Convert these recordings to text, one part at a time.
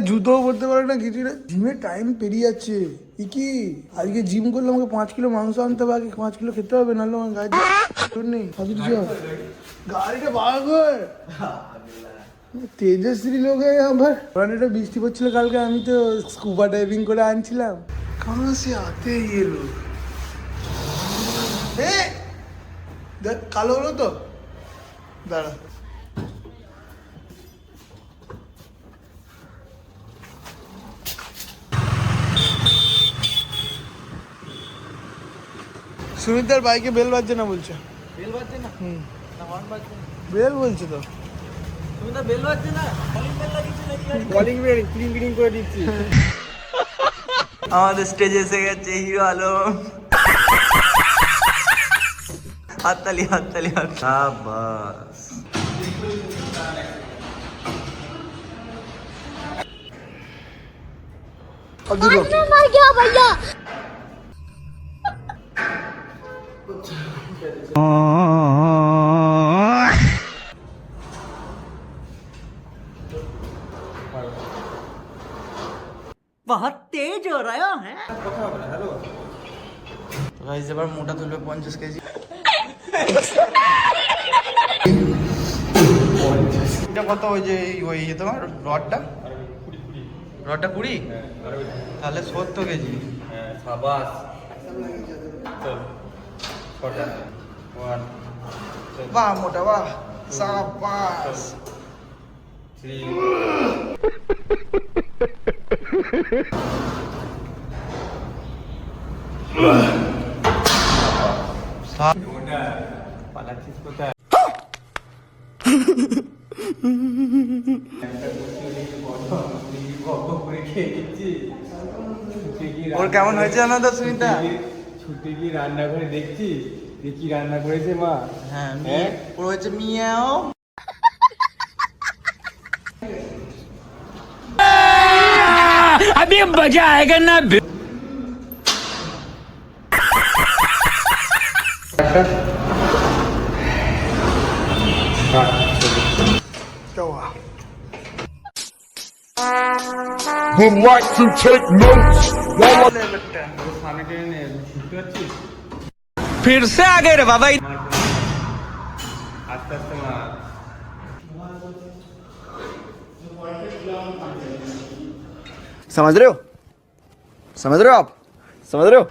জুতো পরতে পারে না কিছু না, জিমের টাইম পেরিয়ে যাচ্ছে। কি আজকে জিম করলে আমাকে 5 কিলো মাংস আনতে হবে, আগে 5 কিলো খেতে হবে, নাহলে আমার গাড়ি নেই। গাড়িটা ভাগ তেজশ্রী লোক আবার এটা বৃষ্টি পড়ছিল কালকে, আমি তো স্কুবা ডাইভিং করে আনছিলাম। কারণ সে আতে এলো দেখ কালো হলো তো, দাঁড়া সুমিতার বাইকে বেল বাজছে না বলছে। বেল বাজছে না? না হর্ন বাজছে না। বেল বলছে তো। সুমিতা বেল বাজছে না? কলিং বেল লাগিয়েছে নাকি? কলিং বেল ক্রিং ক্রিং করে দিচ্ছি। আমাদের স্টেজে এসে গেছে হিরো আলম। হাততালি হাততালি শাবাশ। मर गया भैया। बहुत तेज हो रहा है। गाइस এবার মোটা তুলবে 50 কেজি। এটা কত ওই যে ওই তোমার রডটা 20 তাহলে 70 কেজি। হ্যাঁ সাবাস চল কটা 1 বাহ মোটা বাহ সাবাস 3 ওটা পালাচ্ছিস কোথায়? ওর কেমন হয়েছে জানো তো সুমিতা? ছুটে গিয়ে রান্নাঘরে দেখছি যে কি রান্না করেছে মা। হ্যাঁ ওর হয়েছে মিয়াও। अभी मजा आएगा ना। Would like to take notes while I সামনে টেনে নে, শুনতে পাচ্ছিস? फिर से आ गए रे बाबा। আস্তে আস্তে মা। समझ रहे हो आप समझ रहे हो?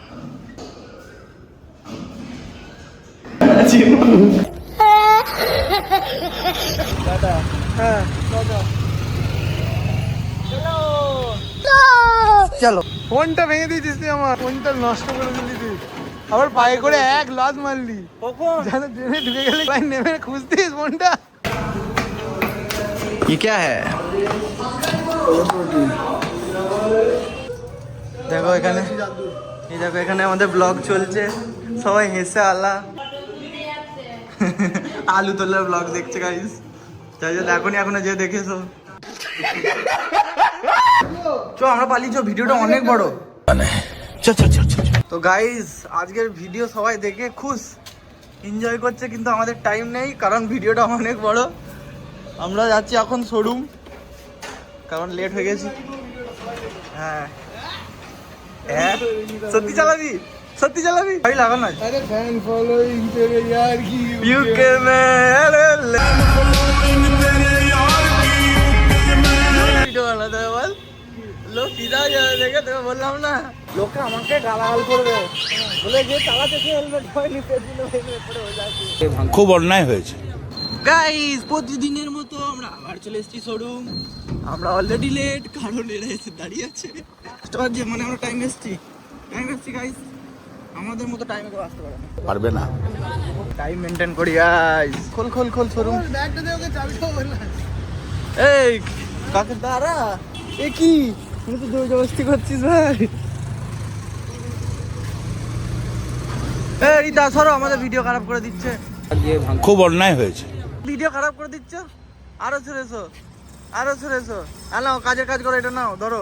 চলো ফোনটা ভেঙে দিয়েছিস তুই, আমার ফোনটা নষ্ট করে দিলি তুই, আবার পায়ে করে এক লাত মারলি। জানো ট্রেনে ঢুকে গেলে নেমে খুঁজতিস ফোনটা। ये क्या है? দেখো এখানে, এই দেখো এখানে আমাদের ব্লগ চলছে, সবাই হেসে আলা আলু তোলার ব্লগ দেখছে গাইস। তাই যে দেখো নি এখনো যে দেখেছো, চো আমরা পালিয়ে চো, ভিডিওটা অনেক বড়। তো গাইস আজকের ভিডিও সবাই দেখে খুশ এনজয় করছে, কিন্তু আমাদের টাইম নেই কারণ ভিডিওটা অনেক বড়। আমরা যাচ্ছি এখন শোরুম কারণ লেট হয়ে গেছি। হ্যাঁ হ্যাঁ সত্যি চালাবি, সত্যি চালাবি ভাই লাগা না। আরে ফ্যান ফলোইং তেরে यार की ইউকে মে ভিডিও বানাতে হবে বল, লোক সিধা যাবে দেখে তোকে বললাম না, লোকে আমাকে গালাগাল করবে বলে যে চালাতে কি হেলমেট হয়নি, পেছনে হেলমেট পরে হয়ে যাচ্ছে। খুব অন্যায় হয়েছে। গাইস প্রতিদিনের মতো আমরা আবার চলে এসেছি শোরুম। আমরা অলরেডি লেট কারণ এরা এসে দাঁড়িয়ে আছে কাস্টমার, যে মানে আমরা টাইম এসেছি গাইস, আমাদের মতো টাইমে কেউ আসতে পারবে না টাইম মেনটেন করি গাইস। খোল খোল খোল শোরুম, ব্যাগটা দে ওকে, চাবি দাও না। এই কাকে দাঁড়া, এ কি তুই তো জোর জবরদস্তি করছিস ভাই। এই দা সরো, আমাদের ভিডিও খারাপ করে দিচ্ছে, খুব অন্যায় হয়েছে। ভিডিও খারাপ করে দিচ্ছ। আরো ছেড়ে এসো, আরো ছেড়ে এসো। নাও কাজের কাজ করো, এটা নাও ধরো।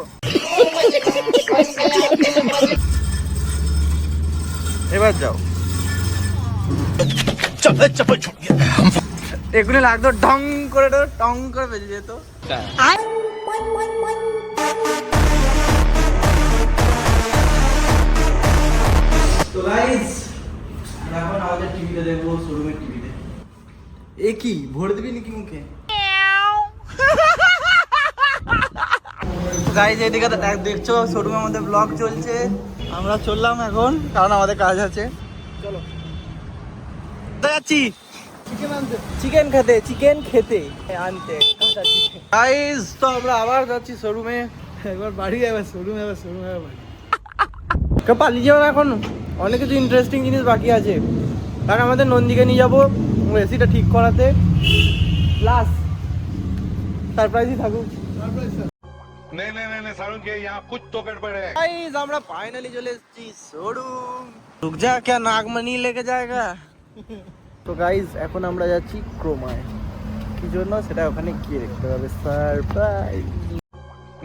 এবার যাও, এগুলি লাগতো ঢং করে, টং করে বেজে যেত। এ কি ভরে দিবি নাকি মুখে? গাইজ এদিকে দেখছো শোরুমের মধ্যে ব্লগ চলছে, আমরা চললাম এখন কারণ আমাদের কাজ আছে। চলো কোথায় যাচ্ছি? চিকেন খেতে আনতে গাইজ। তো আমরা আবার যাচ্ছি শোরুমে, একবার বাড়ি যাবে শোরুমে, আবার শোরুমে বাড়ি। পালিয়ে যাবো না, এখন অনেক কিছু ইন্টারেস্টিং জিনিস বাকি আছে। কারণ আমাদের নন্দীকে নিয়ে যাবো এসিটা ঠিক করাতে, প্লাস সারপ্রাইজই থাকুক। नहीं सारुण के यहाँ कुछ तो गड़बड़ है। গাইস আমরা ফাইনালি চলে এসেছি শোরুম। রুক যা क्या নাগমণি লেগে जाएगा। তো গাইস এখন আমরা যাচ্ছি ক্রোমায়, কি জন্য সেটা ওখানে গিয়ে দেখতে হবে। সারপ্রাইজ।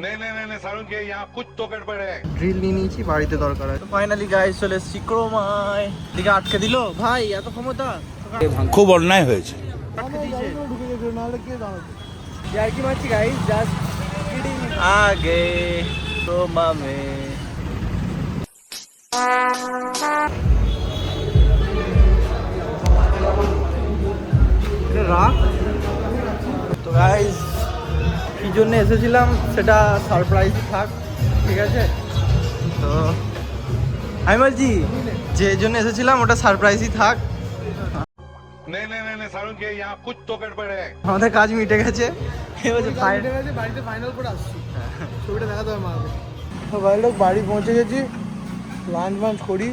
नहीं सारुण के यहाँ कुछ तो गड़बड़ है। ড্রিল নিয়ে নিয়েছি, বাড়িতে দরকার হয়। তো ফাইনালি গাইস চলে এসেছি ক্রোমায়। দিকে আটকে দিল ভাই, এত ক্ষমতা। খুব অন্যায় হয়েছে। আটকে দিয়েছে, ঢুকে গেছে, নাহলে কে দাঁড়াবে? यार की मारছি गाइस, जस्ट किडिंग। आगे क्रोमा में তো গাইস কি জন্য এসেছিলাম সেটা সারপ্রাইজ থাক, ঠিক আছে? তো আমি বলছি যে জন্য এসেছিলাম ওটা সারপ্রাইজই থাক। नहीं सारुण के यहाँ कुछ तो गड़बड़ है। আমাদের কাজ মিটে গেছে, এবার বাড়িতে ফাইনাল করে আসছি, ছবিটা দেখাতে হবে মাকে। তো ভাই লোক বাড়ি পৌঁছে গেছি, লাঞ্চ মাঞ্চ করি,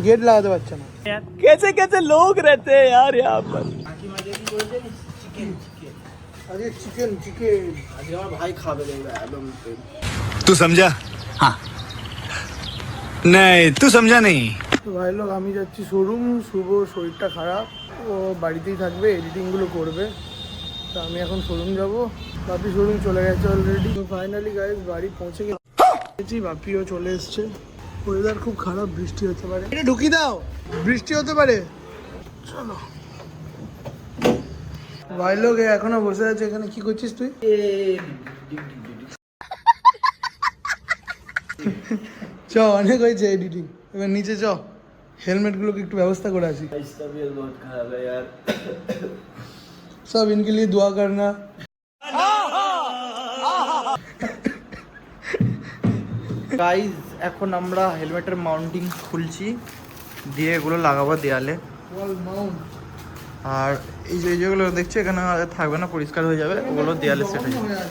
গেট লাগাতে পারছে না। कैसे कैसे लोग रहते हैं यार यहाँ पर। আরে চিকেন চিকেন আজকে আমার ভাই খাবে একদম। तू समझा? हाँ नहीं तू समझा नहीं। তো ভাই লোক আমি যাচ্ছি শোরুম, শুভ শরীরটা খারাপ, ও বাড়িতেই থাকবে, এডিটিংগুলো করবে। তো আমি এখন শোরুম যাব, বাপি শোরুম চলে গেছে অলরেডি। তো ফাইনালি গাইস বাড়ি পৌঁছে গেছি, বাপিও চলে এসছে। ওয়েদার খুব খারাপ, বৃষ্টি হতে পারে, এটা ঢুকিয়ে দাও, বৃষ্টি হতে পারে। চলো ভাই লোক এখনো বসে আছে এখানে, কি করছিস তুই? চ অনেক হয়েছে এডিটিং, এবার নিচে চ, হেলমেটগুলোকে একটু ব্যবস্থা করে আসি। सब इनके लिए दुआ करना। গাইজ এখন আমরা হেলমেটের মাউন্টিং খুলছি, দিয়ে এগুলো লাগাবো দেয়ালে। আর এই যে যেগুলো দেখছো এখানে আর থাকবে না, পরিষ্কার হয়ে যাবে, ওগুলো দেয়ালে সেট হয়ে যাবে।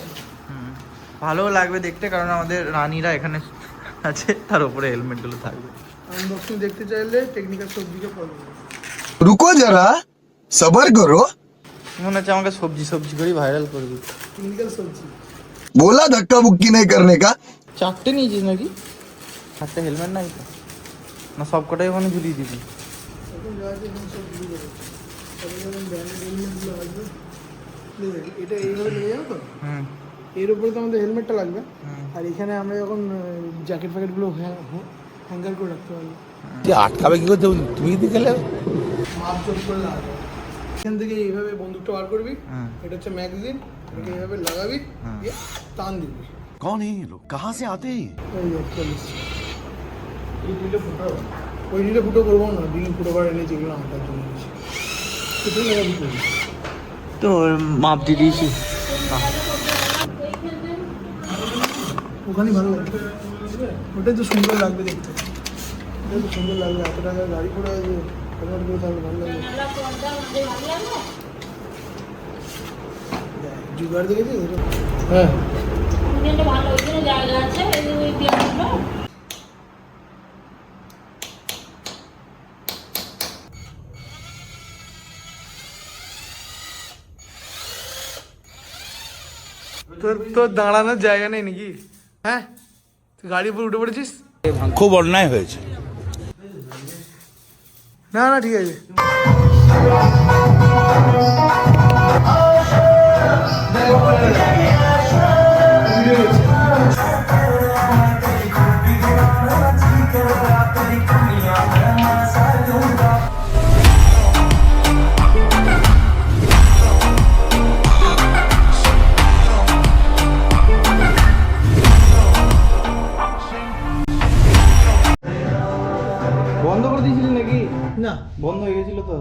ভালো লাগবে দেখতে, কারণ আমাদের রানীরা এখানে আছে, তার উপরে হেলমেটগুলো থাকবে। আনবক্সিং দেখতে চাইলে টেকনিক্যাল সবজিকে ফলো করো। रुको जरा सबर करो। মনে হচ্ছে আমাকে সবজি সবজি করেই ভাইরাল করবি। টেকনিক্যাল সবজি बोला धक्का मुक्की नहीं करने का। চারটে নিয়েছিস নাকি? চারটে হেলমেট নাই তো, না সব কটাই ওখানে ঝুলিয়ে দিবি? এখন যা আছে এখন সব ভুলে যাবে। তবে যখন ব্র্যান্ডেড হেলমেটগুলো আসবে, দেখবে এটা এইভাবে লেগে যাবে তো, হুম এর উপরে তো আমাদের হেলমেটটা লাগবে। আর এখানে আমরা যখন জ্যাকেট ফ্যাকেটগুলো হ্যাঙ্গার করে রাখতে পারবো। আটকাবে কি করতে তুমি দিকে গেলে? মাপ চোখ করে লাগাবো। এখান থেকে এইভাবে বন্দুকটা বার করবি, এটা হচ্ছে ম্যাগাজিন, এটাকে এইভাবে লাগাবি, দিয়ে টান দিবি। कौन है ये लोग, कहाँ से आते हैं? ওই যে চলে এসছে। এই দুটো ফুটো, ওই দুটো ফুটো করবো না, দুটো ফুটো করে এনেছি, এগুলো হাঁটার জন্য এনেছি। ফুটো লাগাবি করবি। তো মাপ দিয়ে দিয়েছি। ওখানে ভালো লাগবে, ওটাই তো সুন্দর লাগবে দেখতে, ওটাই তো সুন্দর লাগবে। এত টাকা গাড়ি করে আছে, হেলমেট করে থাকলে ভালো লাগবে। জুগার দেখেছিস? হ্যাঁ ভালো ওইখানে জায়গা আছে, ওই দিয়ে আসবো। তোর দাঁড়ানোর জায়গা নেই নাকি? হ্যাঁ তুই গাড়ির উপর উঠে পড়েছিস? খুব অন্যায় হয়েছে। না না ঠিক আছে। বন্ধ করে দিয়েছিলি নাকি? না বন্ধ হয়ে গেছিল তো।